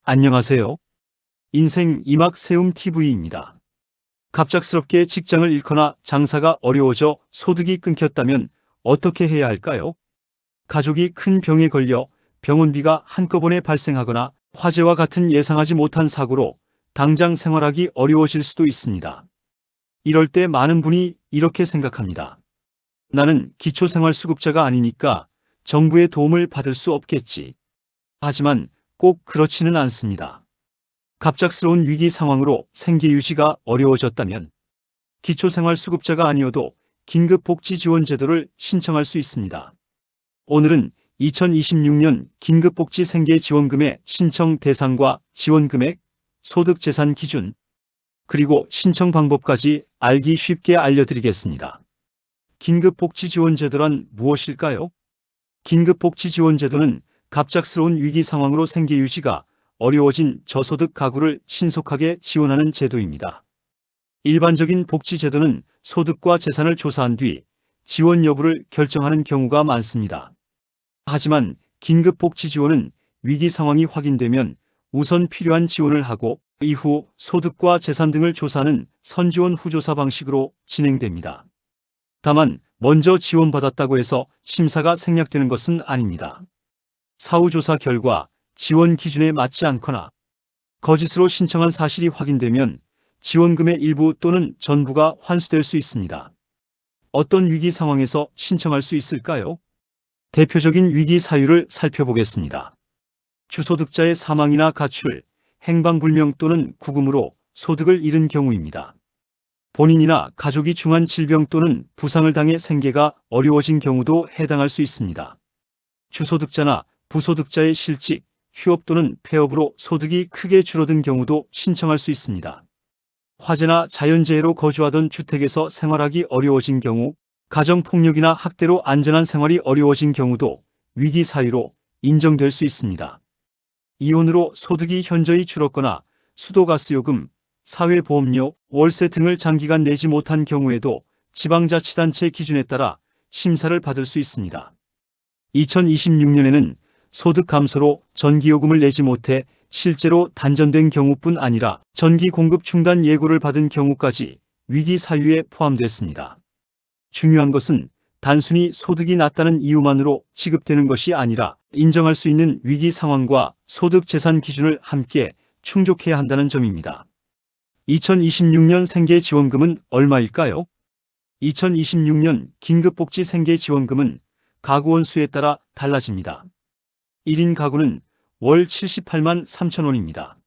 안녕하세요. 인생 이막 세움 TV입니다. 갑작스럽게 직장을 잃거나 장사가 어려워져 소득이 끊겼다면 어떻게 해야 할까요? 가족이 큰 병에 걸려 병원비가 한꺼번에 발생하거나 화재와 같은 예상하지 못한 사고로 당장 생활하기 어려워질 수도 있습니다. 이럴 때 많은 분이 이렇게 생각합니다. 나는 기초생활수급자가 아니니까 정부의 도움을 받을 수 없겠지. 하지만 꼭 그렇지는 않습니다. 갑작스러운 위기 상황으로 생계 유지가 어려워졌다면 기초생활수급자가 아니어도 긴급복지지원제도를 신청할 수 있습니다. 오늘은 2026년 긴급복지생계지원금의 신청 대상과 지원금액, 소득재산 기준, 그리고 신청 방법까지 알기 쉽게 알려드리겠습니다. 긴급복지지원제도란 무엇일까요? 긴급복지지원제도는 갑작스러운 위기 상황으로 생계 유지가 어려워진 저소득 가구를 신속하게 지원하는 제도입니다. 일반적인 복지제도는 소득과 재산을 조사한 뒤 지원 여부를 결정하는 경우가 많습니다. 하지만 긴급복지지원은 위기 상황이 확인되면 우선 필요한 지원을 하고 이후 소득과 재산 등을 조사하는 선지원 후조사 방식으로 진행됩니다. 다만 먼저 지원받았다고 해서 심사가 생략되는 것은 아닙니다. 사후조사 결과 지원 기준에 맞지 않거나 거짓으로 신청한 사실이 확인되면 지원금의 일부 또는 전부가 환수될 수 있습니다. 어떤 위기 상황에서 신청할 수 있을까요? 대표적인 위기 사유를 살펴보겠습니다. 주소득자의 사망이나 가출, 행방불명 또는 구금으로 소득을 잃은 경우입니다. 본인이나 가족이 중한 질병 또는 부상을 당해 생계가 어려워진 경우도 해당할 수 있습니다. 주소득자나 부소득자의 실직, 휴업 또는 폐업으로 소득이 크게 줄어든 경우도 신청할 수 있습니다. 화재나 자연재해로 거주하던 주택에서 생활하기 어려워진 경우, 가정폭력이나 학대로 안전한 생활이 어려워진 경우도 위기 사유로 인정될 수 있습니다. 이혼으로 소득이 현저히 줄었거나 수도가스요금, 사회보험료, 월세 등을 장기간 내지 못한 경우에도 지방자치단체 기준에 따라 심사를 받을 수 있습니다. 2026년에는 소득 감소로 전기요금을 내지 못해 실제로 단전된 경우뿐 아니라 전기 공급 중단 예고를 받은 경우까지 위기 사유에 포함됐습니다. 중요한 것은 단순히 소득이 낮다는 이유만으로 지급되는 것이 아니라 인정할 수 있는 위기 상황과 소득 재산 기준을 함께 충족해야 한다는 점입니다. 2026년 생계지원금은 얼마일까요? 2026년 긴급복지 생계지원금은 가구원 수에 따라 달라집니다. 1인 가구는 월 78만 3천 원입니다.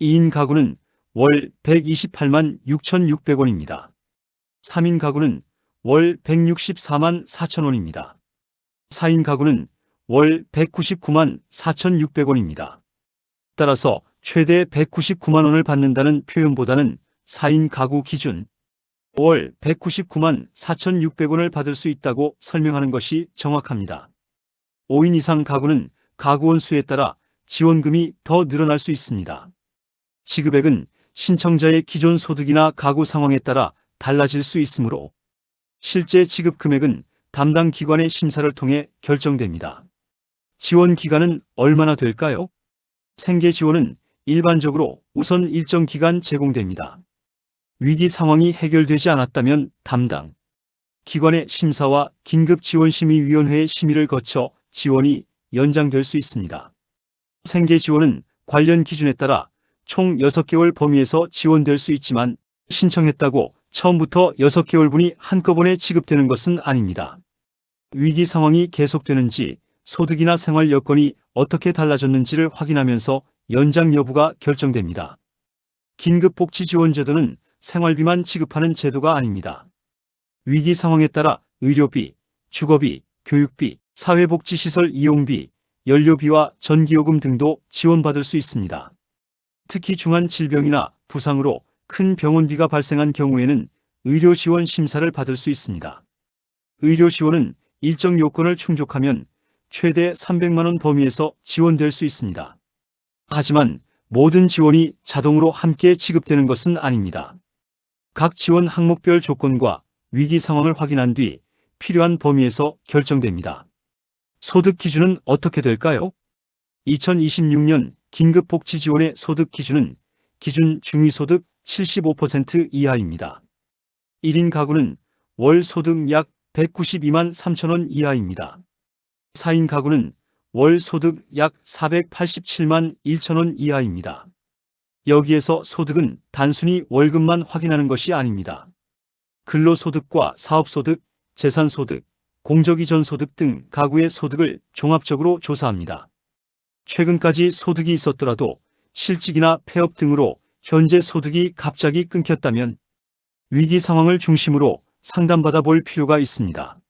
2인 가구는 월 128만 6,600원입니다. 3인 가구는 월 164만 4천 원입니다. 4인 가구는 월 199만 4,600원입니다. 따라서 최대 199만 원을 받는다는 표현보다는 4인 가구 기준 월 199만 4,600원을 받을 수 있다고 설명하는 것이 정확합니다. 5인 이상 가구는 가구원 수에 따라 지원금이 더 늘어날 수 있습니다. 지급액은 신청자의 기존 소득이나 가구 상황에 따라 달라질 수 있으므로 실제 지급 금액은 담당 기관의 심사를 통해 결정됩니다. 지원 기간은 얼마나 될까요? 생계지원은 일반적으로 우선 일정 기간 제공됩니다. 위기 상황이 해결되지 않았다면 담당 기관의 심사와 긴급지원심의위원회의 심의를 거쳐 지원이 연장될 수 있습니다. 생계지원은 관련 기준에 따라 총 6개월 범위에서 지원될 수 있지만 신청했다고 처음부터 6개월분이 한꺼번에 지급되는 것은 아닙니다. 위기 상황이 계속되는지 소득이나 생활 여건이 어떻게 달라졌는지를 확인하면서 연장 여부가 결정됩니다. 긴급복지지원제도는 생활비만 지급하는 제도가 아닙니다. 위기 상황에 따라 의료비, 주거비, 교육비, 사회복지시설 이용비, 연료비와 전기요금 등도 지원받을 수 있습니다. 특히 중한 질병이나 부상으로 큰 병원비가 발생한 경우에는 의료지원 심사를 받을 수 있습니다. 의료지원은 일정 요건을 충족하면 최대 300만 원 범위에서 지원될 수 있습니다. 하지만 모든 지원이 자동으로 함께 지급되는 것은 아닙니다. 각 지원 항목별 조건과 위기 상황을 확인한 뒤 필요한 범위에서 결정됩니다. 소득 기준은 어떻게 될까요? 2026년 긴급복지 지원의 소득 기준은 기준 중위소득 75% 이하입니다. 1인 가구는 월 소득 약 192만 3천원 이하입니다. 4인 가구는 월 소득 약 487만 1천원 이하입니다. 여기에서 소득은 단순히 월급만 확인하는 것이 아닙니다. 근로소득과 사업소득, 재산소득, 공적이전 소득 등 가구의 소득을 종합적으로 조사합니다. 최근까지 소득이 있었더라도 실직이나 폐업 등으로 현재 소득이 갑자기 끊겼다면 위기 상황을 중심으로 상담받아 볼 필요가 있습니다.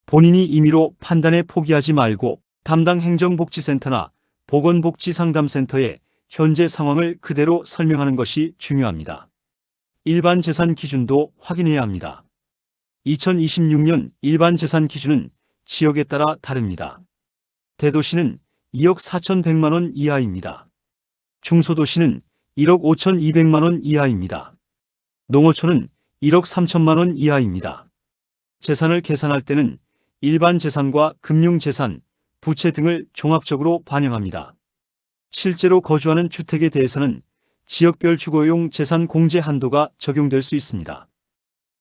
본인이 임의로 판단에 포기하지 말고 담당 행정복지센터나 보건복지상담센터에 현재 상황을 그대로 설명하는 것이 중요합니다. 일반 재산 기준도 확인해야 합니다. 2026년 일반 재산 기준은 지역에 따라 다릅니다. 대도시는 2억 4,100만 원 이하입니다. 중소도시는 1억 5,200만 원 이하입니다. 농어촌은 1억 3천만 원 이하입니다. 재산을 계산할 때는 일반 재산과 금융재산, 부채 등을 종합적으로 반영합니다. 실제로 거주하는 주택에 대해서는 지역별 주거용 재산 공제 한도가 적용될 수 있습니다.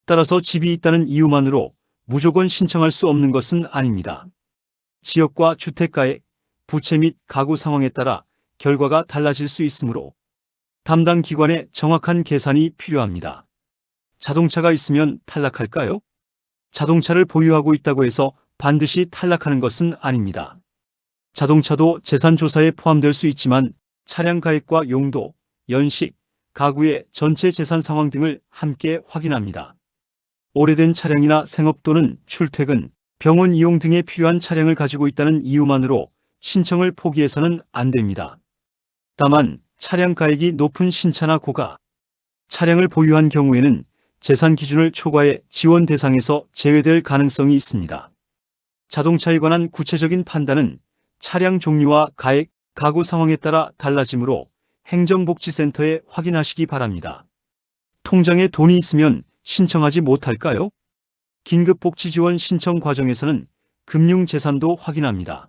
따라서 집이 있다는 이유만으로 무조건 신청할 수 없는 것은 아닙니다. 지역과 주택가의 부채 및 가구 상황에 따라 결과가 달라질 수 있으므로 담당 기관의 정확한 계산이 필요합니다. 자동차가 있으면 탈락할까요? 자동차를 보유하고 있다고 해서 반드시 탈락하는 것은 아닙니다. 자동차도 재산조사에 포함될 수 있지만 차량 가액과 용도, 연식, 가구의 전체 재산 상황 등을 함께 확인합니다. 오래된 차량이나 생업 또는 출퇴근, 병원 이용 등에 필요한 차량을 가지고 있다는 이유만으로 신청을 포기해서는 안 됩니다. 다만 차량 가액이 높은 신차나 고가 차량을 보유한 경우에는 재산 기준을 초과해 지원 대상에서 제외될 가능성이 있습니다. 자동차에 관한 구체적인 판단은 차량 종류와 가액, 가구 상황에 따라 달라지므로 행정복지센터에 확인하시기 바랍니다. 통장에 돈이 있으면 신청하지 못할까요? 긴급복지지원 신청 과정에서는 금융재산도 확인합니다.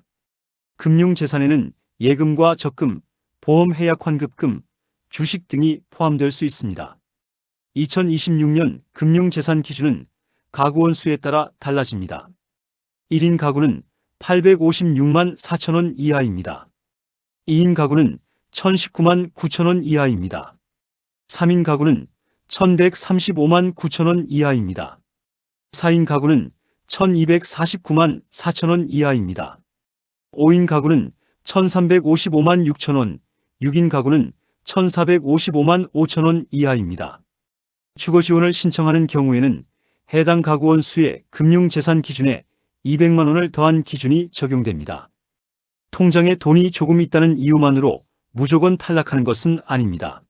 금융재산에는 예금과 적금, 보험해약환급금, 주식 등이 포함될 수 있습니다. 2026년 금융재산 기준은 가구원 수에 따라 달라집니다. 1인 가구는 856만 4천원 이하입니다. 2인 가구는 1019만 9천원 이하입니다. 3인 가구는 1135만 9천원 이하입니다. 4인 가구는 1249만 4천원 이하입니다. 5인 가구는 1355만 6천원, 6인 가구는 1455만 5천원 이하입니다. 주거지원을 신청하는 경우에는 해당 가구원 수의 금융재산 기준에 200만 원을 더한 기준이 적용됩니다. 통장에 돈이 조금 있다는 이유만으로 무조건 탈락하는 것은 아닙니다.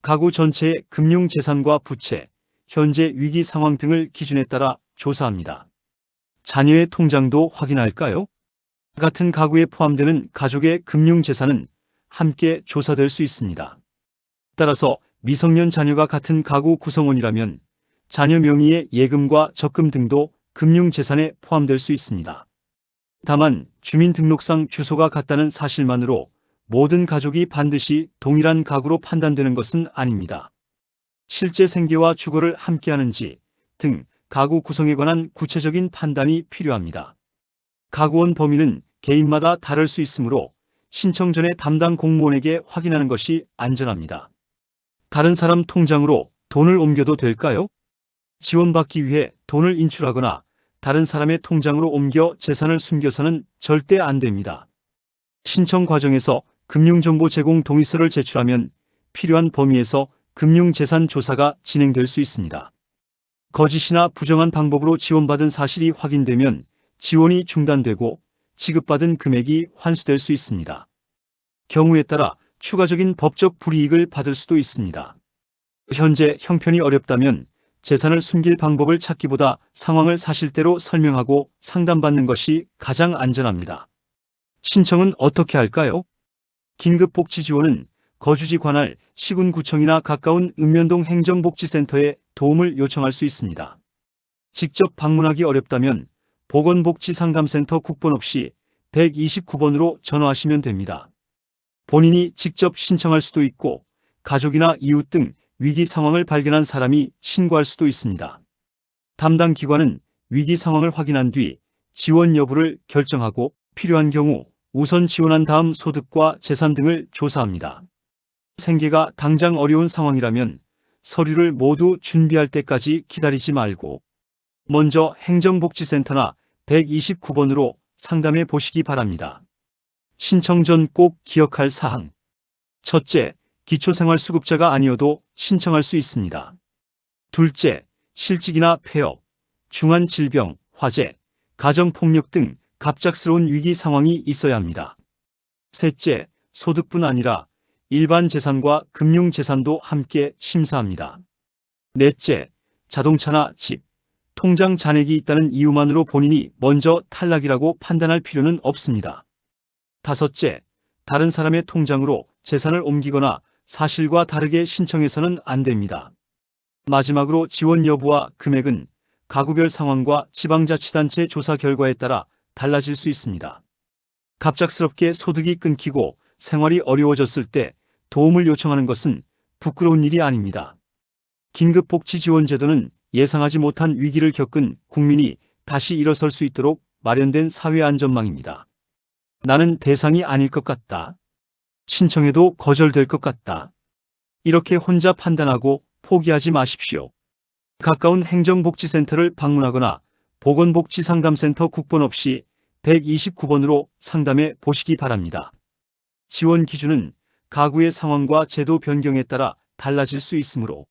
가구 전체의 금융재산과 부채, 현재 위기 상황 등을 기준에 따라 조사합니다. 자녀의 통장도 확인할까요? 같은 가구에 포함되는 가족의 금융재산은 함께 조사될 수 있습니다. 따라서 미성년 자녀가 같은 가구 구성원이라면 자녀 명의의 예금과 적금 등도 금융재산에 포함될 수 있습니다. 다만 주민등록상 주소가 같다는 사실만으로 모든 가족이 반드시 동일한 가구로 판단되는 것은 아닙니다. 실제 생계와 주거를 함께하는지 등 가구 구성에 관한 구체적인 판단이 필요합니다. 가구원 범위는 개인마다 다를 수 있으므로 신청 전에 담당 공무원에게 확인하는 것이 안전합니다. 다른 사람 통장으로 돈을 옮겨도 될까요? 지원받기 위해 돈을 인출하거나 다른 사람의 통장으로 옮겨 재산을 숨겨서는 절대 안 됩니다. 신청 과정에서 금융정보 제공 동의서를 제출하면 필요한 범위에서 금융재산 조사가 진행될 수 있습니다. 거짓이나 부정한 방법으로 지원받은 사실이 확인되면 지원이 중단되고 지급받은 금액이 환수될 수 있습니다. 경우에 따라 추가적인 법적 불이익을 받을 수도 있습니다. 현재 형편이 어렵다면 재산을 숨길 방법을 찾기보다 상황을 사실대로 설명하고 상담받는 것이 가장 안전합니다. 신청은 어떻게 할까요? 긴급복지지원은 거주지 관할 시군구청이나 가까운 읍면동 행정복지센터에 도움을 요청할 수 있습니다. 직접 방문하기 어렵다면 보건복지상담센터 국번 없이 129번으로 전화하시면 됩니다. 본인이 직접 신청할 수도 있고 가족이나 이웃 등 위기 상황을 발견한 사람이 신고할 수도 있습니다. 담당 기관은 위기 상황을 확인한 뒤 지원 여부를 결정하고 필요한 경우 우선 지원한 다음 소득과 재산 등을 조사합니다. 생계가 당장 어려운 상황이라면 서류를 모두 준비할 때까지 기다리지 말고 먼저 행정복지센터나 129번으로 상담해 보시기 바랍니다. 신청 전 꼭 기억할 사항. 첫째, 기초생활수급자가 아니어도 신청할 수 있습니다. 둘째, 실직이나 폐업, 중한 질병, 화재, 가정폭력 등 갑작스러운 위기 상황이 있어야 합니다. 셋째, 소득뿐 아니라 일반 재산과 금융재산도 함께 심사합니다. 넷째, 자동차나 집, 통장 잔액이 있다는 이유만으로 본인이 먼저 탈락이라고 판단할 필요는 없습니다. 다섯째, 다른 사람의 통장으로 재산을 옮기거나 사실과 다르게 신청해서는 안 됩니다. 마지막으로 지원 여부와 금액은 가구별 상황과 지방자치단체 조사 결과에 따라 달라질 수 있습니다. 갑작스럽게 소득이 끊기고 생활이 어려워졌을 때 도움을 요청하는 것은 부끄러운 일이 아닙니다. 긴급복지지원제도는 예상하지 못한 위기를 겪은 국민이 다시 일어설 수 있도록 마련된 사회안전망입니다. 나는 대상이 아닐 것 같다. 신청해도 거절될 것 같다. 이렇게 혼자 판단하고 포기하지 마십시오. 가까운 행정복지센터를 방문하거나 보건복지상담센터 국번 없이 129번으로 상담해 보시기 바랍니다. 지원 기준은 가구의 상황과 제도 변경에 따라 달라질 수 있으므로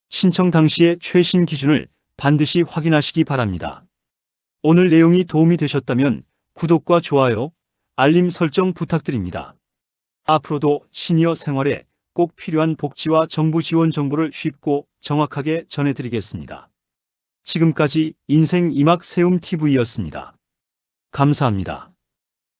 신청 당시의 최신 기준을 반드시 확인하시기 바랍니다. 오늘 내용이 도움이 되셨다면 구독과 좋아요, 알림 설정 부탁드립니다. 앞으로도 시니어 생활에 꼭 필요한 복지와 정부 지원 정보를 쉽고 정확하게 전해드리겠습니다. 지금까지 인생 이막 세움 TV였습니다. 감사합니다.